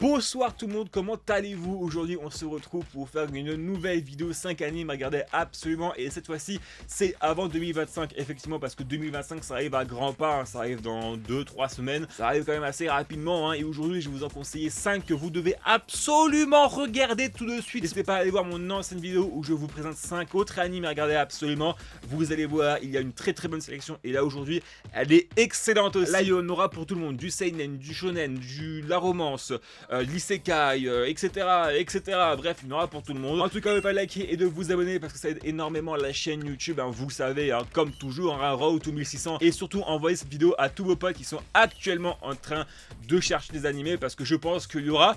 Bonsoir tout le monde, comment allez-vous? Aujourd'hui on se retrouve pour faire une nouvelle vidéo 5 animes à regarder absolument, et cette fois-ci c'est avant 2025 effectivement, parce que 2025 ça arrive à grands pas, hein, ça arrive dans 2-3 semaines, ça arrive quand même assez rapidement, hein, et aujourd'hui je vais vous en conseiller 5 que vous devez absolument regarder tout de suite. N'hésitez pas à aller voir mon ancienne vidéo où je vous présente 5 autres animes à regarder absolument, vous allez voir il y a une très bonne sélection, et là aujourd'hui elle est excellente aussi. Là il y en aura pour tout le monde, du seinen, du shonen, la romance, l'isekai, etc., etc. Bref, il y en aura pour tout le monde. En tout cas, n'oubliez pas de liker et de vous abonner parce que ça aide énormément la chaîne YouTube, hein, vous le savez, hein, comme toujours, hein, Road to 1600. Et surtout, envoyez cette vidéo à tous vos potes qui sont actuellement en train de chercher des animés, parce que je pense qu'il y aura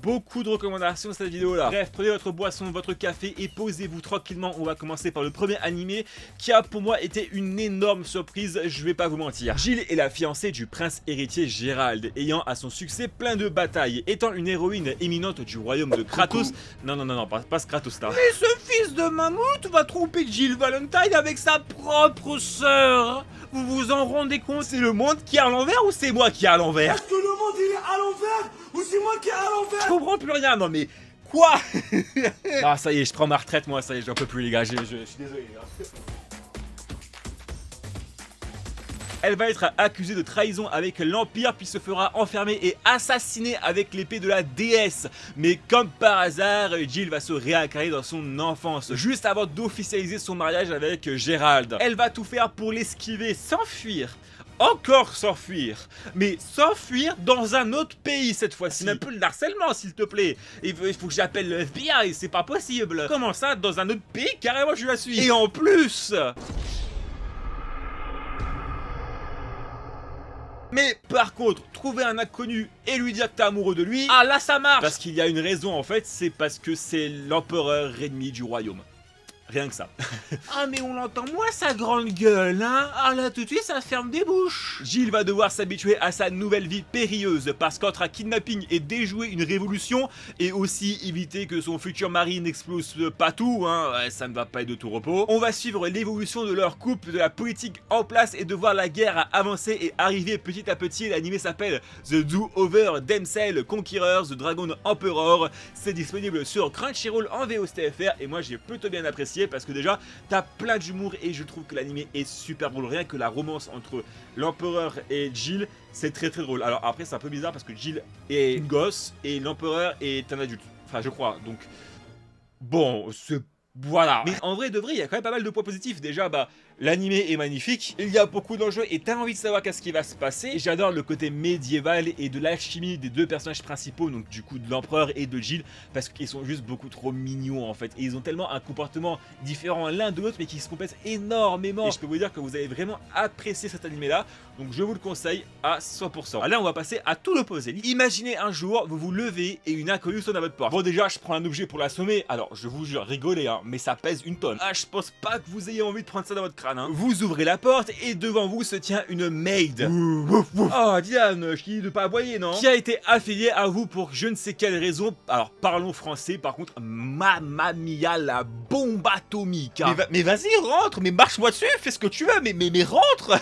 beaucoup de recommandations dans cette vidéo-là. Bref, prenez votre boisson, votre café et posez-vous tranquillement. On va commencer par le premier animé qui a pour moi été une énorme surprise, je vais pas vous mentir. Jill est la fiancée du prince héritier Gérald, ayant à son succès plein de batailles, étant une héroïne éminente du royaume de Kratos. Non, pas ce Kratos là. Mais ce fils de mammouth va tromper Jill Valentine avec sa propre sœur. Vous vous en rendez compte? C'est le monde qui est à l'envers ou c'est moi qui est à l'envers? Est-ce que le monde il est à l'envers ou c'est moi qui est à l'envers? Je comprends plus rien, non mais quoi? Ah ça y est, je prends ma retraite moi, ça y est, j'en peux plus les gars, je suis désolé les gars. Elle va être accusée de trahison avec l'Empire, puis se fera enfermer et assassiner avec l'épée de la déesse. Mais comme par hasard, Jill va se réincarner dans son enfance, juste avant d'officialiser son mariage avec Gérald. Elle va tout faire pour l'esquiver, s'enfuir. Encore s'enfuir, mais s'enfuir dans un autre pays cette fois-ci. C'est un peu le harcèlement s'il te plaît. Il faut que j'appelle le FBI, c'est pas possible. Comment ça, dans un autre pays? Carrément je la suis. Et en plus... Mais par contre, trouver un inconnu et lui dire que t'es amoureux de lui, ah là ça marche. Parce qu'il y a une raison en fait, c'est parce que c'est l'empereur ennemi du royaume. Rien que ça. Ah mais on l'entend moins sa grande gueule, hein. Ah là tout de suite ça ferme des bouches. Jill va devoir s'habituer à sa nouvelle vie périlleuse, parce qu'entre un kidnapping et déjouer une révolution, et aussi éviter que son futur mari n'explose pas tout, hein, ouais, ça ne va pas être de tout repos, on va suivre l'évolution de leur couple, de la politique en place, et de voir la guerre avancer et arriver petit à petit. L'anime s'appelle The Do-Over Damsel Conqueror The Dragon Emperor. C'est disponible sur Crunchyroll en VOSTFR, et moi j'ai plutôt bien apprécié, parce que déjà t'as plein d'humour et je trouve que l'anime est super drôle. Rien que la romance entre l'empereur et Jill, c'est très drôle. Alors après c'est un peu bizarre parce que Jill est une gosse et l'empereur est un adulte, enfin je crois, donc bon c'est... Voilà. Mais en vrai de vrai, il y a quand même pas mal de points positifs. Déjà, bah, l'anime est magnifique, il y a beaucoup d'enjeux et t'as envie de savoir qu'est-ce qui va se passer. J'adore le côté médiéval et de l'alchimie des deux personnages principaux, donc du coup de l'empereur et de Jill, parce qu'ils sont juste beaucoup trop mignons en fait. Et ils ont tellement un comportement différent l'un de l'autre, mais qui se complètent énormément. Et je peux vous dire que vous allez vraiment apprécier cet anime là, donc je vous le conseille à 100%. Alors là, on va passer à tout l'opposé. Imaginez un jour, vous vous levez et une inconnue sonne à votre porte. Bon déjà, je prends un objet pour l'assommer, alors je vous jure, rigolez hein, mais ça pèse une tonne. Ah, je pense pas que vous ayez envie de prendre ça dans votre crâne, hein. Vous ouvrez la porte et devant vous se tient une maid. Oh Diane, je dis de pas aboyer, non? Qui a été affiliée à vous pour je ne sais quelle raison. Alors parlons français par contre. Mamma mia, la bombe atomique, hein. Mais vas-y, rentre, mais marche-moi dessus, fais ce que tu veux, mais rentre.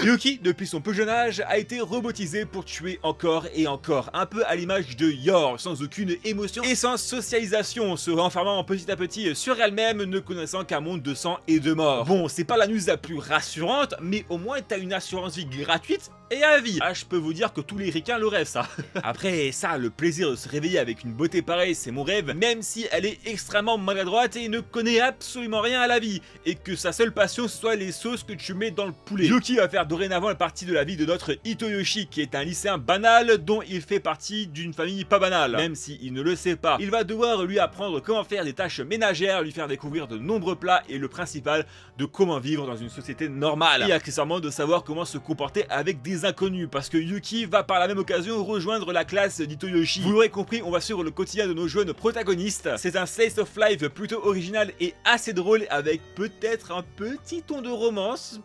Yuki, depuis son plus jeune âge, a été robotisé pour tuer encore et encore. Un peu à l'image de Yor, sans aucune émotion et sans socialisation, se renfermant petit à petit sur elle-même, ne connaissant qu'un monde de sang et de mort. Bon, c'est pas la news la plus rassurante, mais au moins t'as une assurance vie gratuite et à vie. Ah, je peux vous dire que tous les ricains le rêvent ça. Après ça, le plaisir de se réveiller avec une beauté pareille, c'est mon rêve, même si elle est extrêmement maladroite et ne connaît absolument rien à la vie, et que sa seule passion ce soit les sauces que tu mets dans le poulet. Yuki va faire dorénavant partie de la vie de notre Hitoyoshi, qui est un lycéen banal dont il fait partie d'une famille pas banale, même s'il ne le sait pas. Il va devoir lui apprendre comment faire des tâches ménagères, lui faire découvrir de nombreux plats et le principal de comment vivre dans une société normale, et accessoirement de savoir comment se comporter avec des inconnus, parce que Yuki va par la même occasion rejoindre la classe d'Hitoyoshi. Vous l'aurez compris, on va suivre le quotidien de nos jeunes protagonistes. C'est un slice of life plutôt original et assez drôle, avec peut-être un petit ton de romance.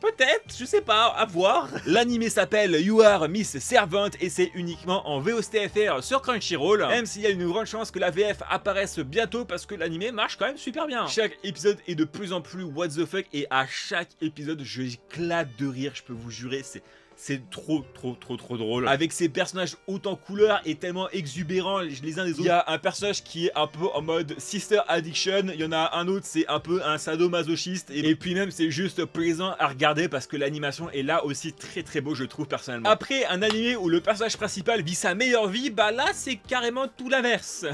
Peut-être, je sais pas, à voir. L'anime s'appelle You Are Miss Servant et c'est uniquement en VOSTFR sur Crunchyroll, même s'il y a une grande chance que la VF apparaisse bientôt parce que l'anime marche quand même super bien. Chaque épisode est de plus en plus what the fuck et à chaque épisode j'éclate de rire, je peux vous jurer, c'est trop drôle. Avec ces personnages haut en couleur et tellement exubérants les uns des autres. Il y a un personnage qui est un peu en mode sister addiction, il y en a un autre c'est un peu un sadomasochiste et puis même c'est juste plaisant à regarder parce que l'animation est là aussi très beau je trouve personnellement. Après un animé où le personnage principal vit sa meilleure vie, bah là c'est carrément tout l'inverse.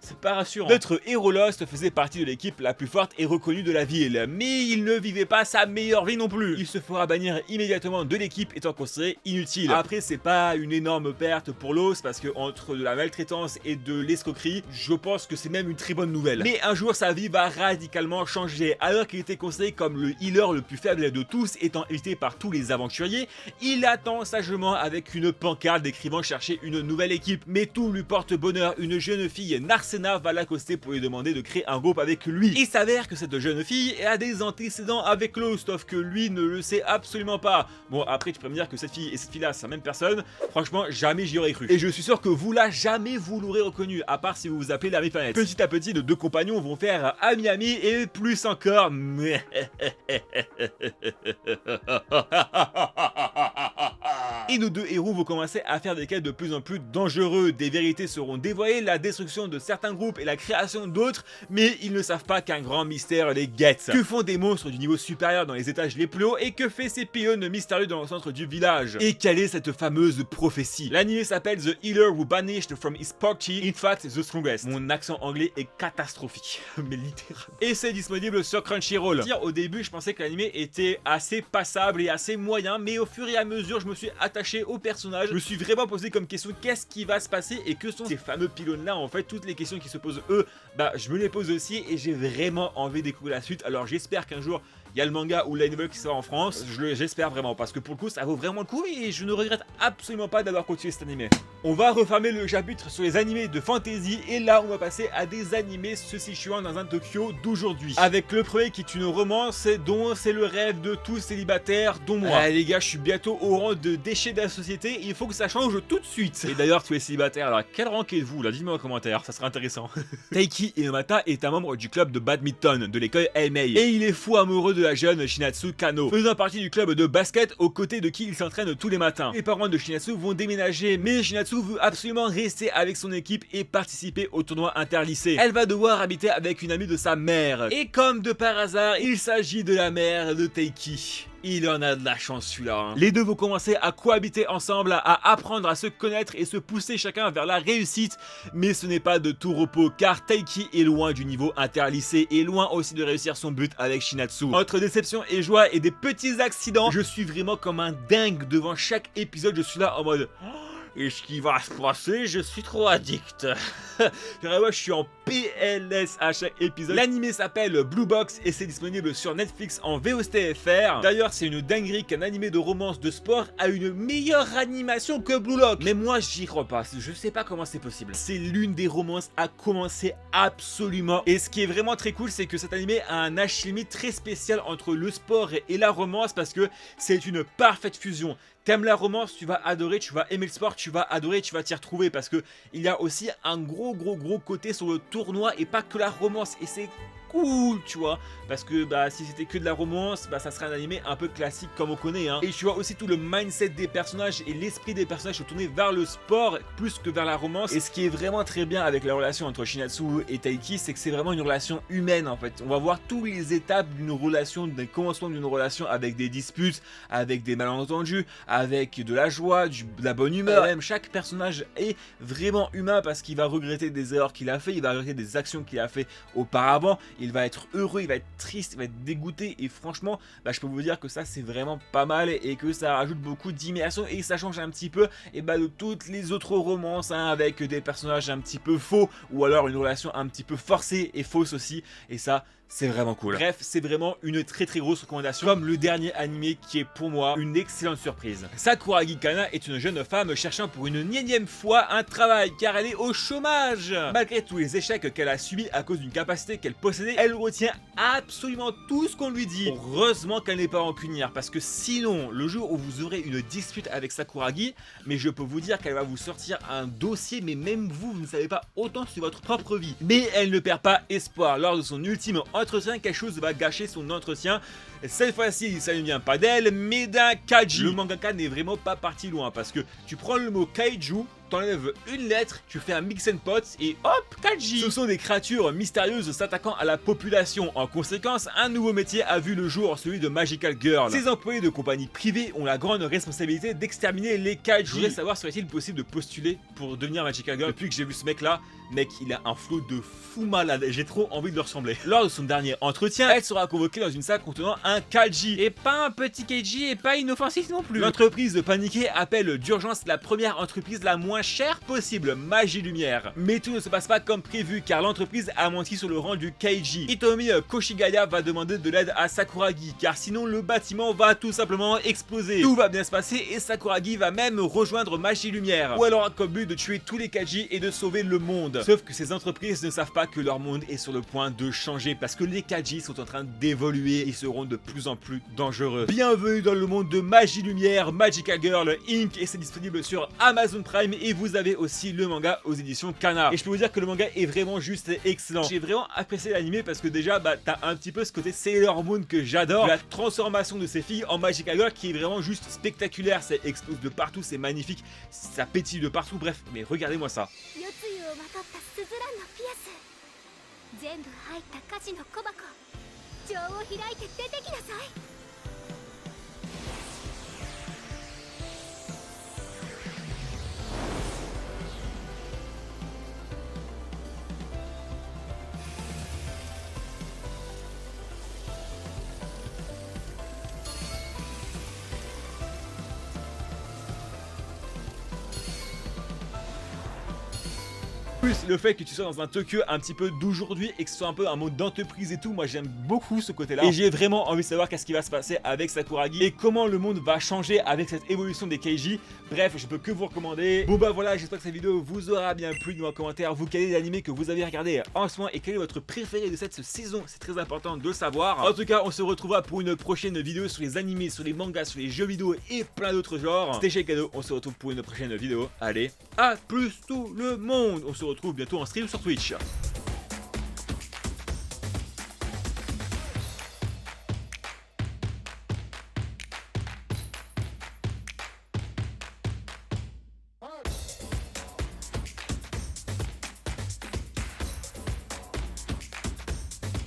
C'est pas rassurant. Notre héros Lost faisait partie de l'équipe la plus forte et reconnue de la ville, mais il ne vivait pas sa meilleure vie non plus. Il se fera bannir immédiatement de l'équipe étant considéré inutile. Après c'est pas une énorme perte pour Lost parce que entre de la maltraitance et de l'escroquerie, je pense que c'est même une très bonne nouvelle. Mais un jour sa vie va radicalement changer. Alors qu'il était considéré comme le healer le plus faible de tous, étant évité par tous les aventuriers, il attend sagement avec une pancarte décrivant chercher une nouvelle équipe. Mais tout lui porte bonheur, une jeune fille, Narsena, va l'accoster pour lui demander de créer un groupe avec lui. Il s'avère que cette jeune fille a des antécédents avec Lost, sauf que lui ne le sait absolument pas. Bon après tu peux me dire que cette fille et cette fille là c'est la même personne, franchement jamais j'y aurais cru. Et je suis sûr que vous là jamais vous l'aurez reconnu, à part si vous vous appelez la Planète. Petit à petit nos deux compagnons vont faire ami et plus encore. Et nos deux héros vont commencer à faire des quêtes de plus en plus dangereux. Des vérités seront dévoilées, la destruction de certains groupes et la création d'autres, mais ils ne savent pas qu'un grand mystère les guette. Que font des monstres du niveau supérieur dans les étages les plus hauts et que fait ces pylônes mystérieux dans le centre du village? Et quelle est cette fameuse prophétie? L'anime s'appelle The Healer Who Banished From His Party, In Fact The Strongest. Mon accent anglais est catastrophique, mais littéralement. Et c'est disponible sur Crunchyroll. Au début je pensais que l'anime était assez passable et assez moyen, mais au fur et à mesure je me suis attaché au personnage, je me suis vraiment posé comme question qu'est-ce qui va se passer et que sont ces fameux pylônes là. En fait toutes les questions qui se posent eux, bah je me les pose aussi et j'ai vraiment envie de découvrir la suite. Alors j'espère qu'un jour il y a le manga ou la nouvelle qui sort en France, j'espère vraiment parce que pour le coup ça vaut vraiment le coup et je ne regrette absolument pas d'avoir continué cet animé. On va refermer le chapitre sur les animés de fantasy et là on va passer à des animés se situant dans un Tokyo d'aujourd'hui. Avec le premier qui est une romance dont c'est le rêve de tous célibataires dont moi. Les gars je suis bientôt au rang de déchet de la société, il faut que ça change tout de suite. Et d'ailleurs tous les célibataires, alors quel rang êtes-vous là? Dites-moi en commentaire, ça sera intéressant. Taiki Inomata est un membre du club de badminton de l'école Elmei et il est fou amoureux de la jeune Shinatsu Kano, faisant partie du club de basket aux côtés de qui il s'entraîne tous les matins. Les parents de Shinatsu vont déménager, mais Shinatsu veut absolument rester avec son équipe et participer au tournoi interlycée. Elle va devoir habiter avec une amie de sa mère. Et comme de par hasard, il s'agit de la mère de Taiki. Il en a de la chance celui-là. Les deux vont commencer à cohabiter ensemble, à apprendre à se connaître et se pousser chacun vers la réussite. Mais ce n'est pas de tout repos car Taiki est loin du niveau interlycée et loin aussi de réussir son but avec Shinatsu. Entre déception et joie et des petits accidents, je suis vraiment comme un dingue devant chaque épisode. Je suis là en mode... Et ce qui va se passer, je suis trop addict. Je suis en PLS à chaque épisode. L'anime s'appelle Blue Box et c'est disponible sur Netflix en VOSTFR. D'ailleurs, c'est une dinguerie qu'un animé de romance de sport a une meilleure animation que Blue Lock. Mais moi, j'y crois pas. Je sais pas comment c'est possible. C'est l'une des romances à commencer absolument. Et ce qui est vraiment très cool, c'est que cet animé a un alchimie très spécial entre le sport et la romance parce que c'est une parfaite fusion. T'aimes la romance, tu vas adorer, tu vas aimer le sport, tu vas adorer, tu vas t'y retrouver parce que il y a aussi un gros côté sur le tournoi et pas que la romance et c'est cool, tu vois, parce que bah si c'était que de la romance, bah ça serait un animé un peu classique comme on connaît hein. Et tu vois aussi tout le mindset des personnages et l'esprit des personnages se tourner vers le sport plus que vers la romance. Et ce qui est vraiment très bien avec la relation entre Shinatsu et Taiki, c'est que c'est vraiment une relation humaine en fait. On va voir toutes les étapes d'une relation, d'un commencement d'une relation avec des disputes, avec des malentendus, avec de la joie, de la bonne humeur. Même chaque personnage est vraiment humain parce qu'il va regretter des erreurs qu'il a fait, il va regretter des actions qu'il a fait auparavant. Il va être heureux, il va être triste, il va être dégoûté et franchement, bah, je peux vous dire que ça c'est vraiment pas mal et que ça rajoute beaucoup d'immersion et ça change un petit peu et bah, de toutes les autres romances hein, avec des personnages un petit peu faux ou alors une relation un petit peu forcée et fausse aussi et ça c'est vraiment cool. Bref, c'est vraiment une très grosse recommandation comme le dernier animé qui est pour moi une excellente surprise. Sakuragi Kana est une jeune femme cherchant pour une énième fois un travail car elle est au chômage. Malgré tous les échecs qu'elle a subis à cause d'une capacité qu'elle possédait, elle retient absolument tout ce qu'on lui dit. Heureusement qu'elle n'est pas rancunière parce que sinon, le jour où vous aurez une dispute avec Sakuragi, mais je peux vous dire qu'elle va vous sortir un dossier, mais même vous ne savez pas autant sur votre propre vie. Mais elle ne perd pas espoir lors de son ultime entretien, quelque chose va gâcher son entretien. Cette fois-ci, ça ne vient pas d'elle, mais d'un Kaiji. Le mangaka n'est vraiment pas parti loin parce que tu prends le mot Kaiju, t'enlèves une lettre, tu fais un mix and pot et hop, Kaiji. Ce sont des créatures mystérieuses s'attaquant à la population. En conséquence, un nouveau métier a vu le jour, celui de Magical Girl. Ces employés de compagnies privées ont la grande responsabilité d'exterminer les Kaiji. Je voudrais savoir, serait-il possible de postuler pour devenir Magical Girl? Depuis que j'ai vu ce mec là, mec, il a un flow de fou malade, j'ai trop envie de le ressembler. Lors de son dernier entretien, elle sera convoquée dans une salle contenant un Kaiji. Et pas un petit Kaiji et pas inoffensif non plus. L'entreprise paniquée appelle d'urgence la première entreprise la moins chère possible, Magie Lumière. Mais tout ne se passe pas comme prévu car l'entreprise a menti sur le rang du Kaiji. Hitomi Koshigaya va demander de l'aide à Sakuragi car sinon le bâtiment va tout simplement exploser. Tout va bien se passer et Sakuragi va même rejoindre Magie Lumière. Ou elle aura comme but de tuer tous les Kaiji et de sauver le monde. Sauf que ces entreprises ne savent pas que leur monde est sur le point de changer parce que les Kaiji sont en train d'évoluer et seront de plus en plus dangereux. Bienvenue dans le monde de Magie Lumière, Magical Girl Inc. et c'est disponible sur Amazon Prime et vous avez aussi le manga aux éditions Kana. Et je peux vous dire que le manga est vraiment juste excellent. J'ai vraiment apprécié l'anime parce que déjà t'as un petit peu ce côté Sailor Moon que j'adore. La transformation de ces filles en Magical Girl qui est vraiment juste spectaculaire. Ça explose de partout, c'est magnifique, ça pétille de partout, bref, mais regardez-moi ça. スズランのピアス全部入った菓子の小箱錠を開いて出てきなさい Plus le fait que tu sois dans un Tokyo un petit peu d'aujourd'hui et que ce soit un peu un mode d'entreprise et tout, moi j'aime beaucoup ce côté là et j'ai vraiment envie de savoir qu'est-ce qui va se passer avec Sakuragi et comment le monde va changer avec cette évolution des Kaiji. Bref, je peux que vous recommander. Bon bah voilà, j'espère que cette vidéo vous aura bien plu. Dites-moi en commentaire vous quel est l'anime que vous avez regardé en ce moment et quel est votre préféré de cette saison, c'est très important de le savoir. En tout cas, on se retrouvera pour une prochaine vidéo sur les animés, sur les mangas, sur les jeux vidéo et plein d'autres genres. C'était chez Cadeau, on se retrouve pour une prochaine vidéo. Allez, à plus tout le monde. On se retrouve bientôt en stream sur Twitch.